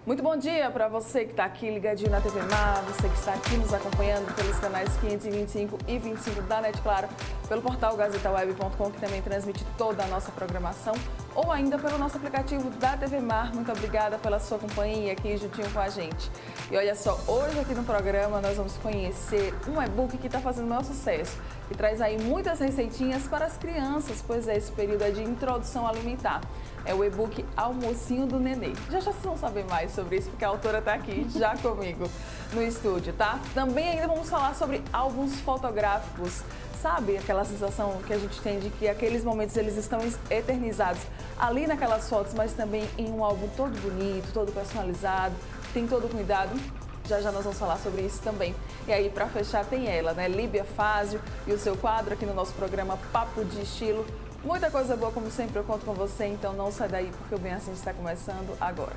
Muito bom dia para você que está aqui ligadinho na TV Mar, você que está aqui nos acompanhando pelos canais 525 e 25 da NET Claro, pelo portal gazetaweb.com, que também transmite toda a nossa programação, ou ainda pelo nosso aplicativo da TV Mar. Muito obrigada pela sua companhia aqui juntinho com a gente. E olha só, hoje aqui no programa nós vamos conhecer um e-book que está fazendo o maior sucesso e traz aí muitas receitinhas para as crianças, pois esse período é de introdução alimentar. É o e-book Almocinho do Nenê. Já vocês vão saber mais sobre isso, porque a autora está aqui já comigo no estúdio, tá? Também ainda vamos falar sobre álbuns fotográficos. Sabe aquela sensação que a gente tem de que aqueles momentos eles estão eternizados ali naquelas fotos, mas também em um álbum todo bonito, todo personalizado, tem todo cuidado? Já nós vamos falar sobre isso também. E aí, para fechar, tem ela, né? Líbia Fázio e o seu quadro aqui no nosso programa Papo de Estilo. Muita coisa boa, como sempre, eu conto com você, então não sai daí, porque o Bem Assim está começando agora.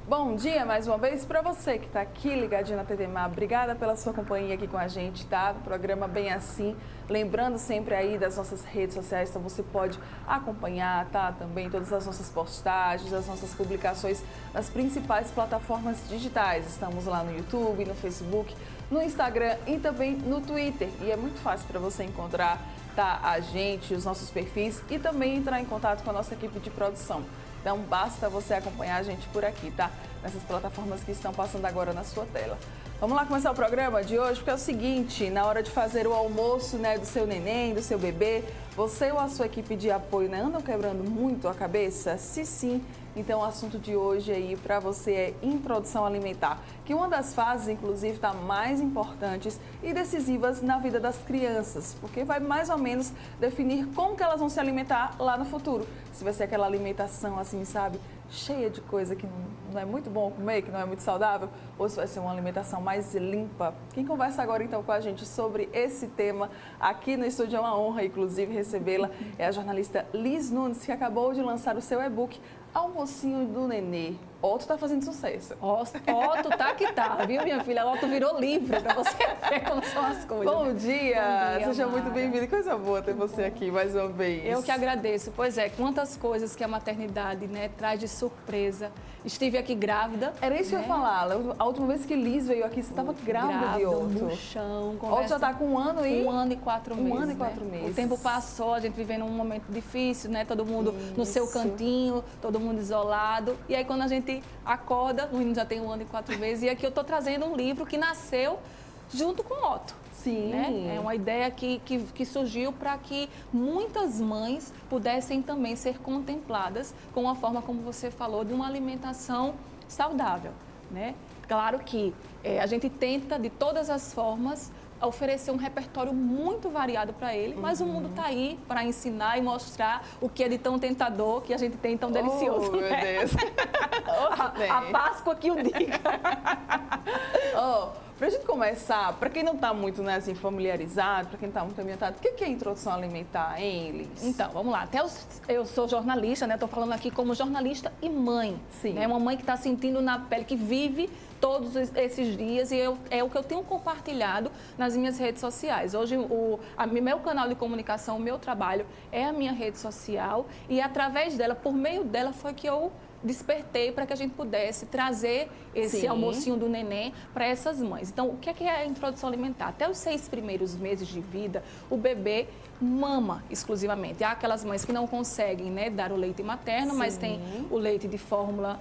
Bom dia mais uma vez para você que está aqui ligadinho na TV Mar. Obrigada pela sua companhia aqui com a gente, tá? O programa Bem Assim. Lembrando sempre aí das nossas redes sociais, então você pode acompanhar, tá? Também todas as nossas postagens, as nossas publicações nas principais plataformas digitais. Estamos lá no YouTube, no Facebook, no Instagram e também no Twitter. E é muito fácil para você encontrar, tá, a gente, os nossos perfis e também entrar em contato com a nossa equipe de produção. Então, basta você acompanhar a gente por aqui, tá? Nessas plataformas que estão passando agora na sua tela. Vamos lá começar o programa de hoje, porque é o seguinte, na hora de fazer o almoço, né, do seu neném, do seu bebê, você ou a sua equipe de apoio, né, andam quebrando muito a cabeça? Se sim, então o assunto de hoje aí para você é introdução alimentar, que uma das fases, inclusive, está mais importantes e decisivas na vida das crianças, porque vai mais ou menos definir como que elas vão se alimentar lá no futuro. Se vai ser aquela alimentação assim, sabe, cheia de coisa que não é muito bom comer, que não é muito saudável, ou se vai ser uma alimentação mais limpa. Quem conversa agora então com a gente sobre esse tema aqui no estúdio, é uma honra, inclusive, recebê-la, é a jornalista Liz Nunes, que acabou de lançar o seu e-book Almocinho do Nenê. Otto tá fazendo sucesso. Otto tá que tá, viu, minha filha? Otto virou livro para você ver como são as coisas. Bom dia! Seja Mara. muito bem-vinda. Coisa boa ter você aqui mais uma vez. Eu que agradeço. Pois é, quantas coisas que a maternidade, né, traz de surpresa. Estive aqui grávida. Era isso que eu ia falar. A última vez que Liz veio aqui, você estava grávida de Otto. No chão. Otto já está com 1 ano e... 1 ano e 4 meses. 1 ano e 4 meses. O tempo passou, a gente vivendo um momento difícil, né? Todo mundo no seu cantinho, todo mundo isolado. E aí quando a gente acorda, o menino já tem 1 ano e 4 meses. E aqui eu estou trazendo um livro que nasceu junto com o Otto. Sim. Né? É uma ideia que surgiu para que muitas mães pudessem também ser contempladas com a forma, como você falou, de uma alimentação saudável. Né? Claro que a gente tenta, de todas as formas, oferecer um repertório muito variado para ele, mas o mundo está aí para ensinar e mostrar o que é de tão tentador que a gente tem tão delicioso. Oh, meu Deus! a Páscoa que o diga. Para a gente começar, para quem não está muito, né, assim, familiarizado, para quem não está muito ambientado, o que é introdução alimentar, hein, Liz? Então, vamos lá. Eu sou jornalista, né? Estou falando aqui como jornalista e mãe. Sim. Né? Uma mãe que está sentindo na pele, que vive todos esses dias e é o que eu tenho compartilhado nas minhas redes sociais. Hoje, meu canal de comunicação, o meu trabalho é a minha rede social e através dela, por meio dela, foi que eu despertei para que a gente pudesse trazer esse almocinho do neném para essas mães. Então, o que é a introdução alimentar? Até os 6 primeiros meses de vida, o bebê mama exclusivamente. Há aquelas mães que não conseguem, né, dar o leite materno, mas tem o leite de fórmula,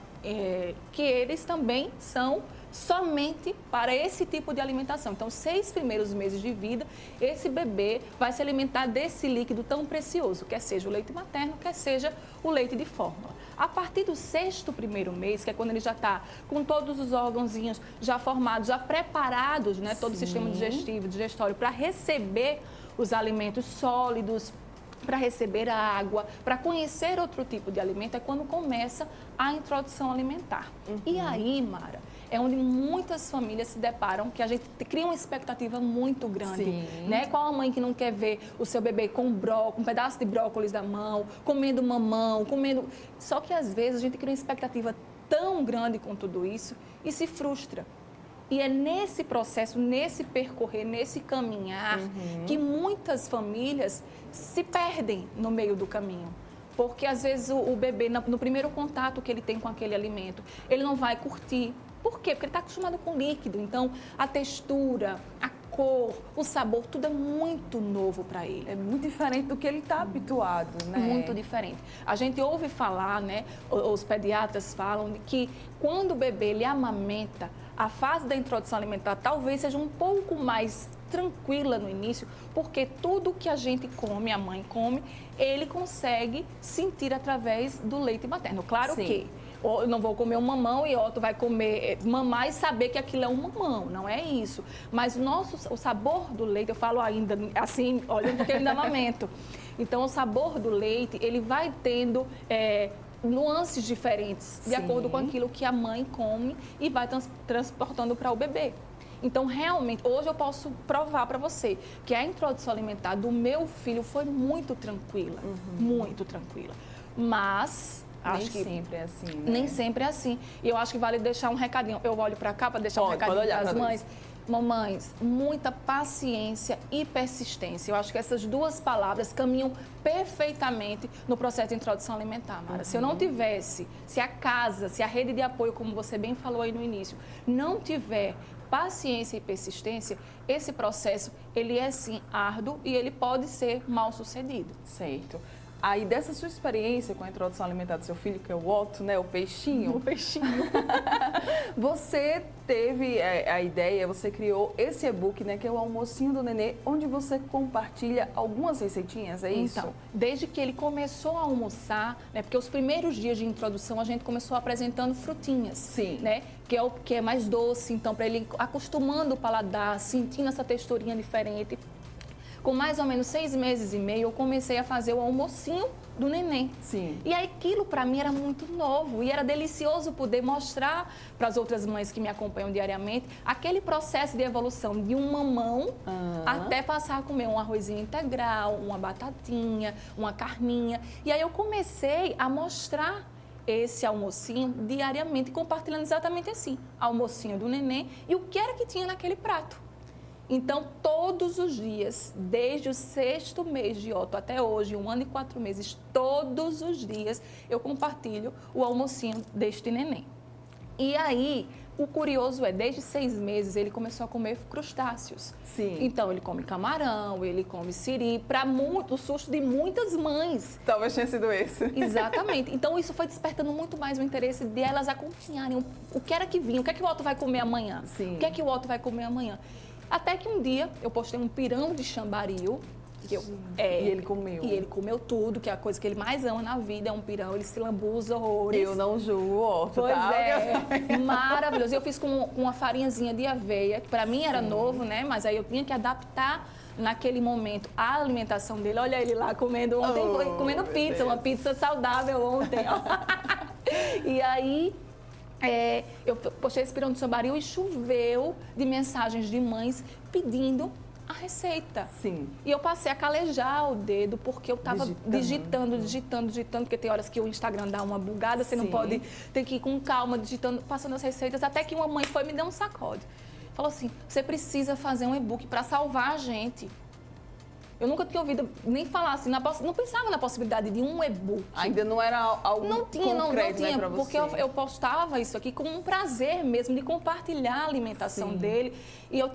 que eles também são somente para esse tipo de alimentação. Então, 6 primeiros meses de vida, esse bebê vai se alimentar desse líquido tão precioso, quer seja o leite materno, quer seja o leite de fórmula. A partir do 6º primeiro mês, que é quando ele já está com todos os órgãozinhos já formados, já preparados, né, todo o sistema digestivo, digestório, para receber os alimentos sólidos, para receber a água, para conhecer outro tipo de alimento, é quando começa a introdução alimentar. E aí, Mara, é onde muitas famílias se deparam, que a gente cria uma expectativa muito grande. Sim. Né? Qual a mãe que não quer ver o seu bebê com um pedaço de brócolis na mão, comendo mamão, comendo... Só que às vezes a gente cria uma expectativa tão grande com tudo isso e se frustra. E é nesse processo, nesse percorrer, nesse caminhar, que muitas famílias se perdem no meio do caminho. Porque, às vezes, o bebê, no primeiro contato que ele tem com aquele alimento, ele não vai curtir. Por quê? Porque ele está acostumado com líquido. Então, a textura, a cor, o sabor, tudo é muito novo para ele. É muito diferente do que ele está habituado, né? Muito diferente. A gente ouve falar, né? Os pediatras falam que quando o bebê ele amamenta, a fase da introdução alimentar talvez seja um pouco mais tranquila no início, porque tudo que a gente come, a mãe come, ele consegue sentir através do leite materno. Claro Sim. que eu não vou comer um mamão e Otto vai comer mamar e saber que aquilo é um mamão, não é isso. Mas o sabor do leite, eu falo ainda assim, olha, porque eu ainda amamento. Então, o sabor do leite, ele vai tendo nuances diferentes, de Sim. acordo com aquilo que a mãe come e vai transportando para o bebê. Então, realmente, hoje eu posso provar para você que a introdução alimentar do meu filho foi muito tranquila, muito tranquila. Mas... Nem sempre é assim, né? Nem sempre é assim. E eu acho que vale deixar um recadinho. Eu olho para cá para deixar um recadinho para as mães. Mamães, muita paciência e persistência. Eu acho que essas duas palavras caminham perfeitamente no processo de introdução alimentar, Mara. Se eu não tivesse, se a casa, se a rede de apoio, como você bem falou aí no início, não tiver paciência e persistência, esse processo, ele é sim árduo e ele pode ser mal sucedido. Certo. Aí, dessa sua experiência com a introdução alimentar do seu filho, que é o Otto, né, o peixinho. O peixinho. Você teve a ideia, você criou esse e-book, né, que é o Almocinho do Nenê, onde você compartilha algumas receitinhas, é isso? Então, desde que ele começou a almoçar, né, porque os primeiros dias de introdução a gente começou apresentando frutinhas. Sim. Né, que é o que é mais doce, então para ele acostumando o paladar, sentindo essa texturinha diferente. Com mais ou menos 6 meses e meio, eu comecei a fazer o almocinho do neném. Sim. E aquilo para mim era muito novo e era delicioso poder mostrar para as outras mães que me acompanham diariamente aquele processo de evolução de um mamão até passar a comer um arrozinho integral, uma batatinha, uma carninha. E aí eu comecei a mostrar esse almocinho diariamente, compartilhando exatamente assim, almocinho do neném e o que era que tinha naquele prato. Então, todos os dias, desde o 6º mês de Otto até hoje, 1 ano e 4 meses, todos os dias eu compartilho o almocinho deste neném. E aí, o curioso é, desde 6 meses, ele começou a comer crustáceos. Sim. Então, ele come camarão, ele come siri, para muito, o susto de muitas mães. Talvez tenha sido esse. Exatamente. Então, isso foi despertando muito mais o interesse de elas acompanharem o que era que vinha, o que é que o Otto vai comer amanhã, Sim. o que é que o Otto vai comer amanhã. Até que um dia eu postei um pirão de chambaril. E ele comeu. E ele comeu tudo, que é a coisa que ele mais ama na vida, é um pirão. Ele se lambuza horrores. Eu não julgo o Otto, Pois tá? é, maravilhoso. Eu fiz com uma farinhazinha de aveia, que para mim era novo, né? Mas aí eu tinha que adaptar naquele momento a alimentação dele. Olha ele lá comendo ontem, comendo pizza, uma pizza saudável ontem. Ó. E aí... eu postei esse pirão de chambaril e choveu de mensagens de mães pedindo a receita. Sim. E eu passei a calejar o dedo porque eu estava digitando, porque tem horas que o Instagram dá uma bugada, você não pode, tem que ir com calma, digitando, passando as receitas, até que uma mãe foi e me deu um sacode. Falou assim, você precisa fazer um e-book para salvar a gente. Eu nunca tinha ouvido nem falar assim, não pensava na possibilidade de um e-book. Ainda não era algo concreto, não tinha, né, pra você. porque eu postava isso aqui com um prazer mesmo de compartilhar a alimentação dele. E eu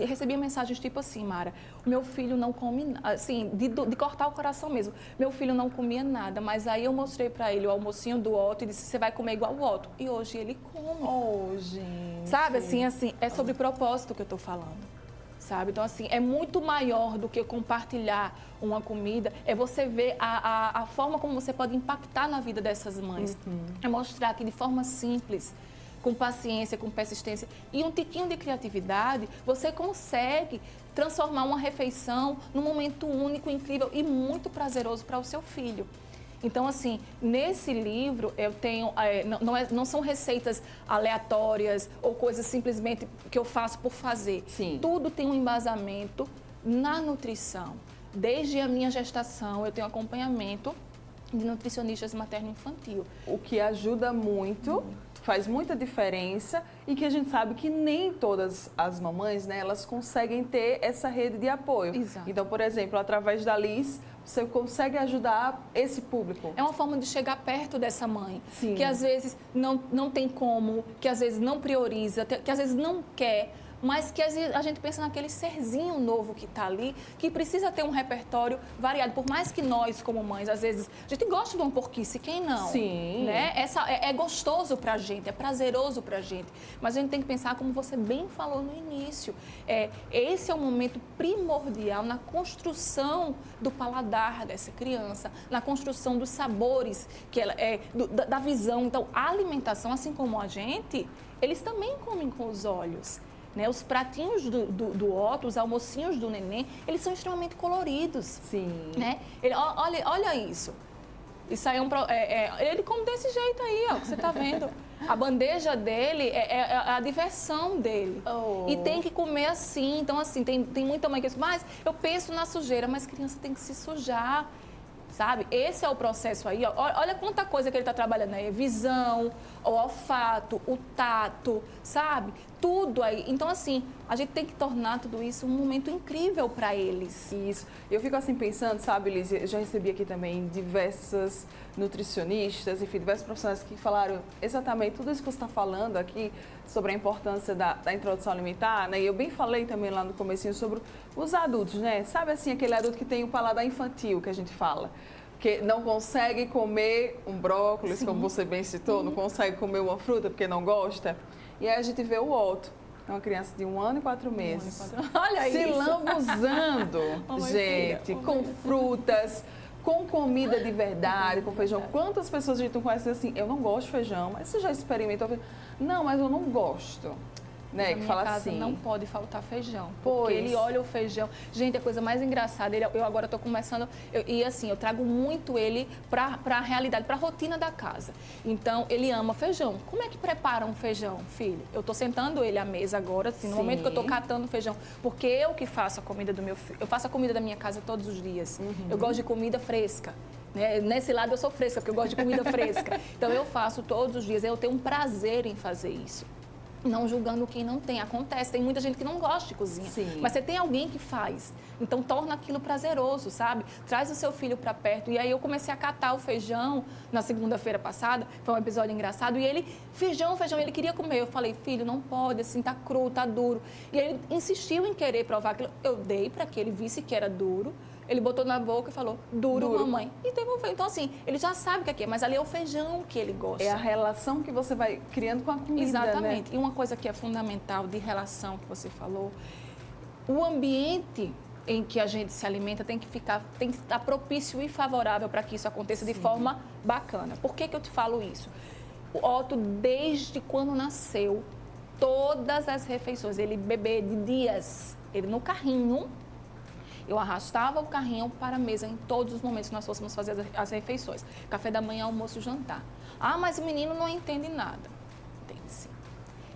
recebia mensagens tipo assim, Mara, meu filho não come, assim, de cortar o coração mesmo. Meu filho não comia nada, mas aí eu mostrei pra ele o almocinho do Otto e disse, você vai comer igual o Otto. E hoje ele come. Oh, gente. Sabe, assim, é sobre propósito que eu tô falando. Sabe? Então, assim, é muito maior do que compartilhar uma comida, é você ver a forma como você pode impactar na vida dessas mães. É mostrar que de forma simples, com paciência, com persistência e um tiquinho de criatividade, você consegue transformar uma refeição num momento único, incrível e muito prazeroso para o seu filho. Então, assim, nesse livro eu tenho, não são receitas aleatórias ou coisas simplesmente que eu faço por fazer. Sim. Tudo tem um embasamento na nutrição. Desde a minha gestação eu tenho acompanhamento de nutricionistas materno-infantil. O que ajuda muito, faz muita diferença e que a gente sabe que nem todas as mamães, né, elas conseguem ter essa rede de apoio. Exato. Então, por exemplo, através da Liz, você consegue ajudar esse público. É uma forma de chegar perto dessa mãe, Sim. que às vezes não tem como, que às vezes não prioriza, que às vezes não quer, mas que às vezes a gente pensa naquele serzinho novo que está ali, que precisa ter um repertório variado. Por mais que nós, como mães, às vezes, a gente gosta de uma porquice, quem não? Sim. Né? É gostoso pra gente, é prazeroso pra gente. Mas a gente tem que pensar, como você bem falou no início, esse é o momento primordial na construção do paladar dessa criança, na construção dos sabores, da visão. Então, a alimentação, assim como a gente, eles também comem com os olhos. Né? Os pratinhos do Otto, os almocinhos do neném, eles são extremamente coloridos. Sim. Né? Olha isso. Isso aí ele come desse jeito aí, ó, que você está vendo. A bandeja dele é a diversão dele. Oh. E tem que comer assim. Então, assim, tem muita mãe que diz, mas eu penso na sujeira, mas criança tem que se sujar. Sabe? Esse é o processo aí. Ó. Olha quanta coisa que ele está trabalhando aí. Visão, o olfato, o tato, sabe? Tudo aí. Então, assim, a gente tem que tornar tudo isso um momento incrível para eles. Isso. Eu fico assim pensando, sabe, Liz, eu já recebi aqui também diversas nutricionistas, enfim, diversos profissionais que falaram exatamente tudo isso que você está falando aqui sobre a importância da introdução alimentar, né? E eu bem falei também lá no comecinho sobre os adultos, né? Sabe assim, aquele adulto que tem o paladar infantil que a gente fala, que não consegue comer um brócolis, como você bem citou, não consegue comer uma fruta porque não gosta. E aí a gente vê o Otto, é uma criança de 1 ano e 4 meses, Olha se isso. lambuzando, gente, com frutas, com comida de verdade, com feijão. Quantas pessoas a gente não conhece assim, eu não gosto de feijão, mas você já experimentou feijão? Não, mas eu não gosto. Né, Na que minha fala casa assim. não pode faltar feijão, Pois. porque ele olha o feijão. Gente, a coisa mais engraçada, eu agora estou começando, eu trago muito ele para a realidade, para a rotina da casa. Então, ele ama feijão. Como é que prepara um feijão, filho? Eu estou sentando ele à mesa agora, assim, no Sim. momento que eu estou catando feijão, porque eu que faço a comida do meu filho, eu faço a comida da minha casa todos os dias. Eu gosto de comida fresca. Né? Nesse lado eu sou fresca, porque eu gosto de comida fresca. Então, eu faço todos os dias, eu tenho um prazer em fazer isso. Não julgando quem não tem. Acontece, tem muita gente que não gosta de cozinha. Sim. Mas você tem alguém que faz. Então, torna aquilo prazeroso, sabe? Traz o seu filho para perto. E aí, eu comecei a catar o feijão na segunda-feira passada. Foi um episódio engraçado. E ele, feijão, ele queria comer. Eu falei, filho, não pode, assim, tá cru, tá duro. E ele insistiu em querer provar aquilo. Eu dei para que ele visse que era duro. Ele botou na boca e falou, duro, mamãe. E devolveu. Então, assim, ele já sabe o que é, mas ali é o feijão que ele gosta. É a relação que você vai criando com a comida, Exatamente. né? E uma coisa que é fundamental de relação que você falou, o ambiente em que a gente se alimenta tem que estar propício e favorável para que isso aconteça de forma bacana. Por que eu te falo isso? O Otto, desde quando nasceu, todas as refeições, ele bebê de dias, ele no carrinho, eu arrastava o carrinho para a mesa em todos os momentos que nós fôssemos fazer as refeições. Café da manhã, almoço, jantar. Ah, mas o menino não entende nada. Entende sim.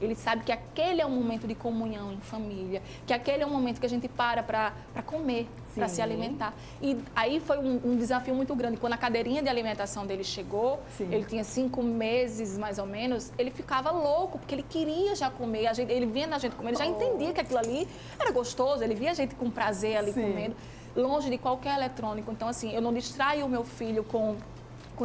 Ele sabe que aquele é um momento de comunhão em família, que aquele é um momento que a gente para comer, para se alimentar. E aí foi um desafio muito grande. Quando a cadeirinha de alimentação dele chegou, ele tinha 5 meses mais ou menos, ele ficava louco, porque ele queria já comer. Ele via na gente comer, ele já entendia que aquilo ali era gostoso, ele via a gente com prazer ali comendo, longe de qualquer eletrônico. Então, assim, eu não distraio o meu filho com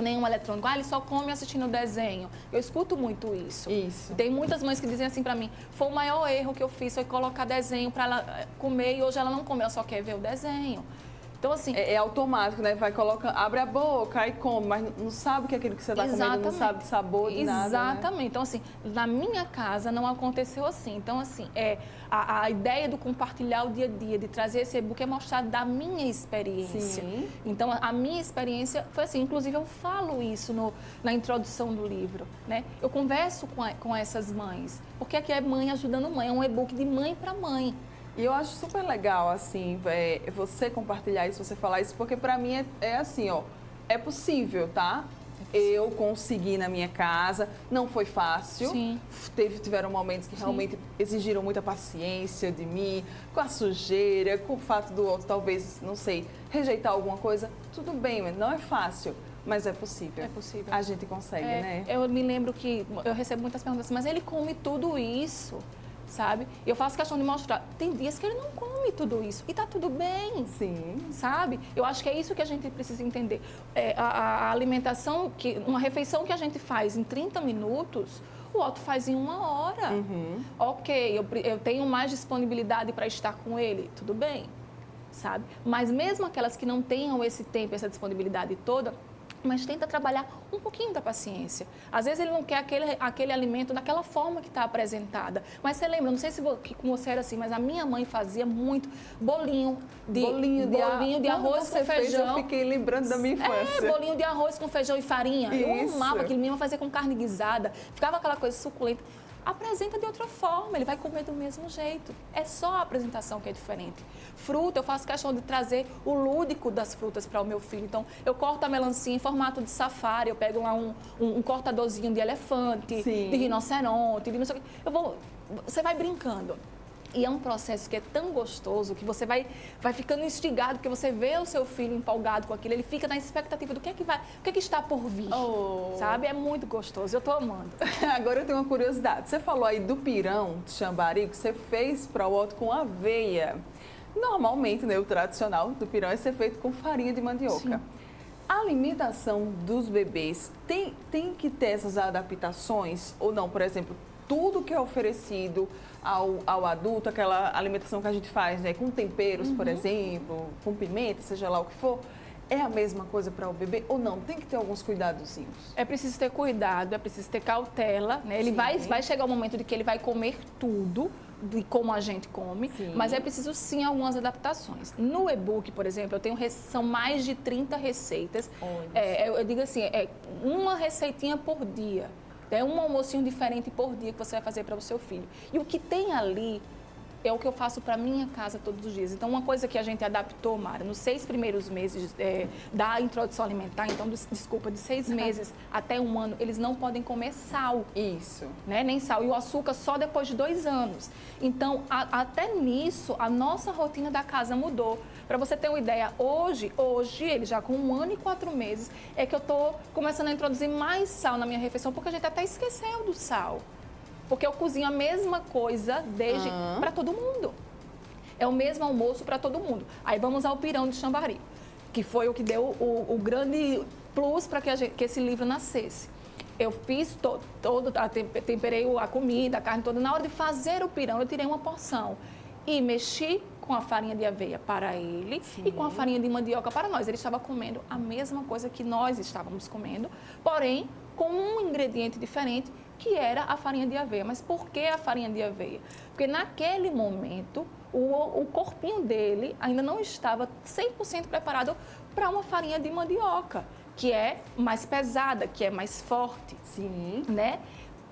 nenhum eletrônico. Ah, ele só come assistindo desenho. Eu escuto muito isso. Tem muitas mães que dizem assim pra mim, foi o maior erro que eu fiz, foi colocar desenho pra ela comer e hoje ela não come, ela só quer ver o desenho. Então, assim... É automático, né? Vai colocando, abre a boca e come, mas não sabe o que é aquilo que você está comendo, não sabe de sabor, de nada, Exatamente. Né? Então, assim, na minha casa não aconteceu assim. Então, assim, a ideia do compartilhar o dia a dia, de trazer esse e-book é mostrar da minha experiência. Sim. Então, a minha experiência foi assim, inclusive eu falo isso na introdução do livro, né? Eu converso com essas mães, porque aqui é mãe ajudando mãe, é um e-book de mãe para mãe. E eu acho super legal, assim, você compartilhar isso, você falar isso, porque pra mim é assim, ó, é possível, tá? Eu consegui na minha casa, não foi fácil. Sim. Tiveram momentos que realmente exigiram muita paciência de mim, com a sujeira, com o fato do outro, talvez, não sei, rejeitar alguma coisa. Tudo bem, mas não é fácil, mas é possível. É possível. A gente consegue, né? Eu me lembro que eu recebo muitas perguntas assim, mas ele come tudo isso, sabe? E eu faço questão de mostrar, tem dias que ele não come tudo isso e tá tudo bem. Sim. Sabe? Eu acho que é isso que a gente precisa entender. A alimentação, uma refeição que a gente faz em 30 minutos, o outro faz em 1 hora. Ok, eu tenho mais disponibilidade para estar com ele, tudo bem, sabe? Mas mesmo aquelas que não tenham esse tempo, essa disponibilidade toda, mas tenta trabalhar um pouquinho da paciência. Às vezes ele não quer aquele alimento daquela forma que está apresentada. Mas você lembra, não sei se com você era assim, mas a minha mãe fazia muito bolinho de arroz com feijão. Eu fiquei lembrando da minha infância. Bolinho de arroz com feijão e farinha. Eu amava aquilo, minha mãe fazia com carne guisada, ficava aquela coisa suculenta. Apresenta de outra forma, ele vai comer do mesmo jeito. É só a apresentação que é diferente. Fruta, eu faço questão de trazer o lúdico das frutas para o meu filho. Então, eu corto a melancia em formato de safari, eu pego lá um cortadorzinho de elefante, de rinoceronte, de não sei o quê. Você vai brincando. E é um processo que é tão gostoso que você vai ficando instigado, porque você vê o seu filho empolgado com aquilo, ele fica na expectativa do que é que está por vir, sabe? É muito gostoso, eu estou amando. Agora eu tenho uma curiosidade. Você falou aí do pirão de Xambari, que você fez para o outro com aveia. Normalmente, né, o tradicional do pirão é ser feito com farinha de mandioca. Sim. A alimentação dos bebês tem que ter essas adaptações ou não? Por exemplo, tudo que é oferecido ao adulto, aquela alimentação que a gente faz, né, com temperos, por exemplo, com pimenta, seja lá o que for, é a mesma coisa para o bebê ou não? Tem que ter alguns cuidadozinhos? É preciso ter cuidado, é preciso ter cautela, né? Ele vai chegar o momento de que ele vai comer tudo, de como a gente come, mas é preciso sim algumas adaptações. No e-book, por exemplo, são mais de 30 receitas. Eu digo assim, uma receitinha por dia. É um almocinho diferente por dia que você vai fazer para o seu filho. E o que tem ali é o que eu faço para minha casa todos os dias. Então, uma coisa que a gente adaptou, Mara, nos 6 primeiros meses da introdução alimentar, então, de 6 meses até 1 ano, eles não podem comer sal. Isso. Né? Nem sal. E o açúcar só depois de 2 anos. Então, até nisso, a nossa rotina da casa mudou. Para você ter uma ideia, hoje, ele já com 1 ano e 4 meses, é que eu estou começando a introduzir mais sal na minha refeição, porque a gente até esqueceu do sal. Porque eu cozinho a mesma coisa para todo mundo. É o mesmo almoço para todo mundo. Aí vamos ao pirão de Xambari, que foi o que deu o grande plus para que esse livro nascesse. Eu fiz temperei a comida, a carne toda. Na hora de fazer o pirão, eu tirei uma porção e mexi com a farinha de aveia para ele e com a farinha de mandioca para nós. Ele estava comendo a mesma coisa que nós estávamos comendo, porém com um ingrediente diferente, que era a farinha de aveia. Mas por que a farinha de aveia? Porque naquele momento o corpinho dele ainda não estava 100% preparado para uma farinha de mandioca, que é mais pesada, que é mais forte. Sim. Né?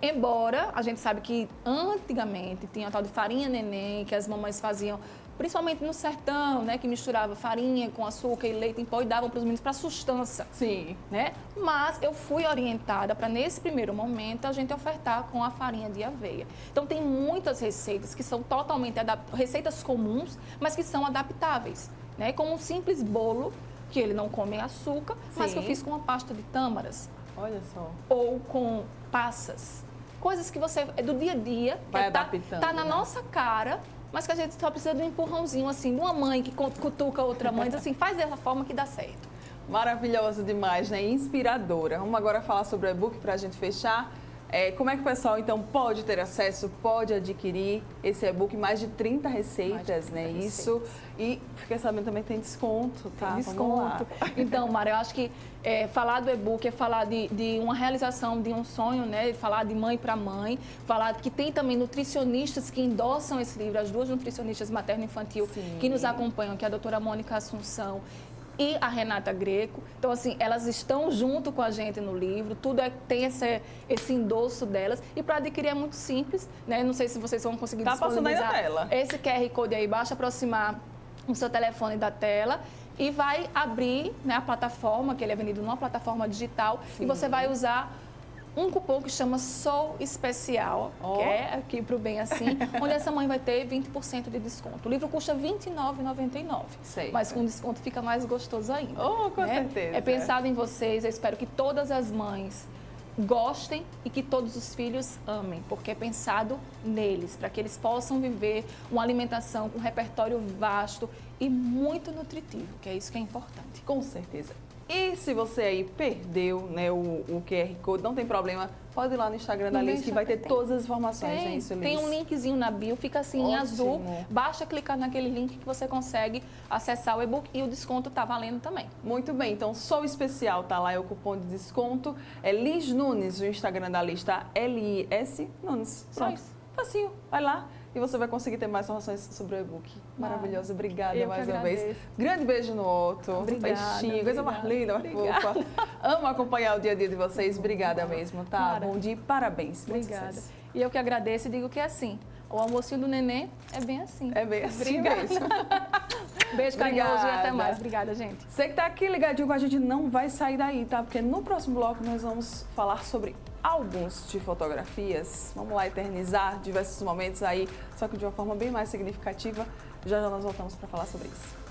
Embora a gente sabe que antigamente tinha a tal de farinha neném, que as mamães faziam, principalmente no sertão, né, que misturava farinha com açúcar e leite em pó e davam para os meninos para sustância. Sim. Né? Mas eu fui orientada para, nesse primeiro momento, a gente ofertar com a farinha de aveia. Então, tem muitas receitas que são totalmente receitas comuns, mas que são adaptáveis. Né? Como um simples bolo, que ele não come açúcar, mas que eu fiz com uma pasta de tâmaras. Olha só. Ou com passas. Coisas que você, do dia a dia, vai adaptando, tá na nossa cara, mas que a gente só precisa de um empurrãozinho, assim, de uma mãe que cutuca outra mãe, diz assim, faz dessa forma que dá certo. Maravilhosa demais, né? Inspiradora. Vamos agora falar sobre o e-book para a gente fechar. Como é que o pessoal, então, pode ter acesso, pode adquirir esse e-book? Mais de 30 receitas, né? Isso. E fiquei sabendo também que tem desconto, tá? Tem desconto. Então, Mara, eu acho que falar do e-book é falar de uma realização de um sonho, né? Falar de mãe para mãe, falar que tem também nutricionistas que endossam esse livro, as 2 nutricionistas materno-infantil que nos acompanham, que é a doutora Mônica Assunção e a Renata Greco. Então, assim, elas estão junto com a gente no livro, tudo tem esse endosso delas. E para adquirir é muito simples, né? Não sei se vocês vão conseguir disponibilizar passando aí na tela. Esse QR Code aí, basta aproximar o seu telefone da tela e vai abrir, né, a plataforma, que ele é vendido numa plataforma digital, Sim. e você vai usar um cupom que chama Sou Especial, que é aqui para o Bem Assim, onde essa mãe vai ter 20% de desconto. O livro custa R$ 29,99, mas com desconto fica mais gostoso ainda. Com certeza. É pensado em vocês, eu espero que todas as mães gostem e que todos os filhos amem, porque é pensado neles, para que eles possam viver uma alimentação com um repertório vasto e muito nutritivo, que é isso que é importante. Com certeza. E se você aí perdeu, né, o QR Code, não tem problema, pode ir lá no Instagram da Liz, que vai ter todas as informações, né, isso, Liz? Tem um linkzinho na bio, fica assim em azul, basta clicar naquele link que você consegue acessar o e-book e o desconto tá valendo também. Muito bem, então Sou Especial, tá lá, é o cupom de desconto, é Liz Nunes, o Instagram da Liz tá L-I-S Nunes. Pronto, facinho, vai lá. E você vai conseguir ter mais informações sobre o e-book. Maravilhoso, obrigada mais uma vez. Grande beijo no Otto. Obrigada. Peixinho, coisa mais linda, mais fofa. Amo acompanhar o dia a dia de vocês. Obrigada mesmo, tá? Bom dia e parabéns. Obrigada. E eu que agradeço e digo que é assim. O almocinho do neném é bem assim. É bem assim mesmo. Beijo carinhoso e até mais. Obrigada, gente. Você que tá aqui ligadinho com a gente não vai sair daí, tá? Porque no próximo bloco nós vamos falar sobre álbuns de fotografias. Vamos lá eternizar diversos momentos aí, só que de uma forma bem mais significativa. Já já nós voltamos para falar sobre isso.